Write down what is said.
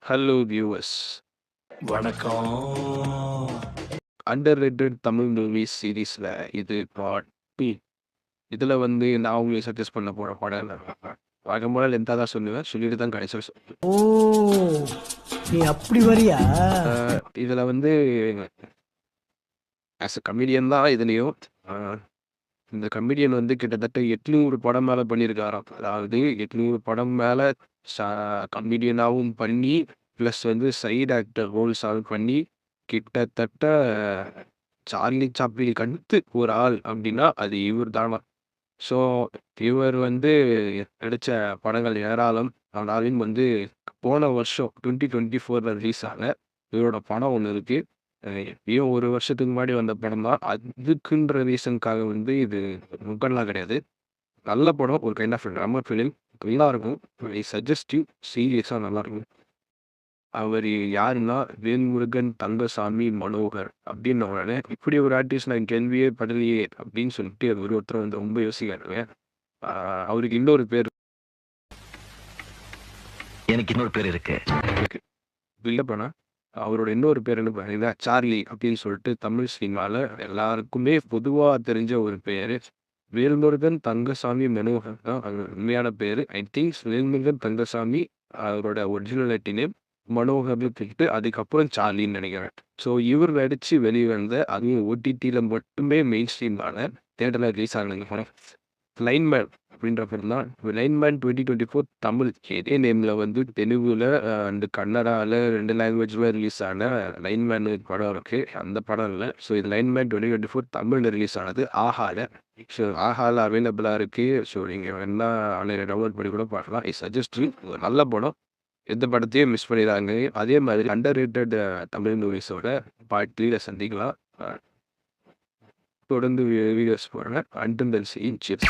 Hello viewers, வணக்கம். Under rated Tamil movies சீரீஸில் இது பார்ட் பி. இதில் வந்து நான் உங்களுக்கு சஜஸ்ட் பண்ண போகிற படம் வழக்கம்போல லென்த்தாக தான் சொல்லுவேன், சொல்லிட்டு தான் கடைசியில் ஓ, நீ அப்படி வரியா? இதில் வந்து ஆஸ் அ கமெடியன் தான் இதுலேயும். இந்த கமெடியன் வந்து கிட்டத்தட்ட 800 படம் மேலே பண்ணியிருக்காராம். அதாவது 800 படம் மேலே கமெடியனாகவும் பண்ணி ப்ளஸ் வந்து சைடு ஆக்டர் ரோல்ஸாகவும் பண்ணி கிட்டத்தட்ட சார்லி சாப்ளினுக்கு அடுத்து ஒரு ஆள் அப்படின்னா அது இவர் தானா. ஸோ இவர் வந்து நடித்த படங்கள் ஏராளம். ஆனாலும் வந்து போன வருஷம் 2024 ரிலீஸ் ஆன இவரோட படம் ஒன்று இருக்குது. எப்பயும் ஒரு வருஷத்துக்கு முன்னாடி வந்த படம் தான். அதுக்குன்ற ரீசனுக்காக வந்து இது முக்கன்லாம் கிடையாது. நல்ல படம், ஒரு கைண்ட் ஆஃப் ட்ராமா ஃபிலிம். நல்லா இருக்கும். சஜஸ்டிவ், சீரியஸாக நல்லாயிருக்கும். அவர் யாருன்னா வேல்முருகன் தங்கசாமி மனோகர் அப்படின்னோடனே இப்படி ஒரு ஆர்டிஸ்ட் நான் கேள்வியே படலையே அப்படின்னு சொல்லிட்டு அது ஒருத்தர் வந்து ரொம்ப யோசிக்கிறாங்க. அவருக்கு இன்னொரு பேர் எனக்கு இன்னொரு பேர் இருக்கு. இல்லை பண்ணா அவரோட இன்னொரு பேர் என்ன பார்த்தீங்கன்னா சார்லி அப்படின்னு சொல்லிட்டு தமிழ் சினிமாவில் எல்லாருக்குமே பொதுவாக தெரிஞ்ச ஒரு பேர். வேல்முருகன் தங்கசாமி மனோகர் தான் அவர் உண்மையான பேர். ஐ திங்க் வேல்முருகன் தங்கசாமி அவரோட ஒரிஜினாலிட்டி நேம், மனோகர்னு சொல்லிட்டு அதுக்கப்புறம் சார்லின்னு நினைக்கிறேன். ஸோ இவர் நடித்து வெளிவந்த அதுவும் ஓடிடியில் மட்டுமே மெயின் ஸ்ட்ரீமான தேட்டரில் ரிலீஸ் ஆகலைங்க படம் லைன்மேன் அப்படின்ற பேர் தான். லைன்மேன் 2024 தமிழ் இதே நேமில் வந்து தெலுங்குல அண்டு கன்னடாவில் 2 லாங்குவேஜில் ரிலீஸ் ஆன லைன்மேன் படம் இருக்குது. அந்த படம் இல்லை. ஸோ இது லைன்மேன் 2024 தமிழில் ரிலீஸ் ஆனது ஆஹால. ஸோ ஆஹால அவைலபிளாக இருக்குது. ஸோ நீங்கள் வேணா ஆன்லைனில் டவுன்லோட் பண்ணி கூட பார்க்கலாம். ஐ சஜஸ்ட் ஒரு நல்ல படம். எந்த படத்தையும் மிஸ் பண்ணிடுறாங்க. அதே மாதிரி அண்டர் ரேட்டட் தமிழ் மூவிஸோட பார்ட் 3ல சந்திக்கலாம். தொடர்ந்து வீடியோஸ் போடுறேன். Until then see you. Cheers.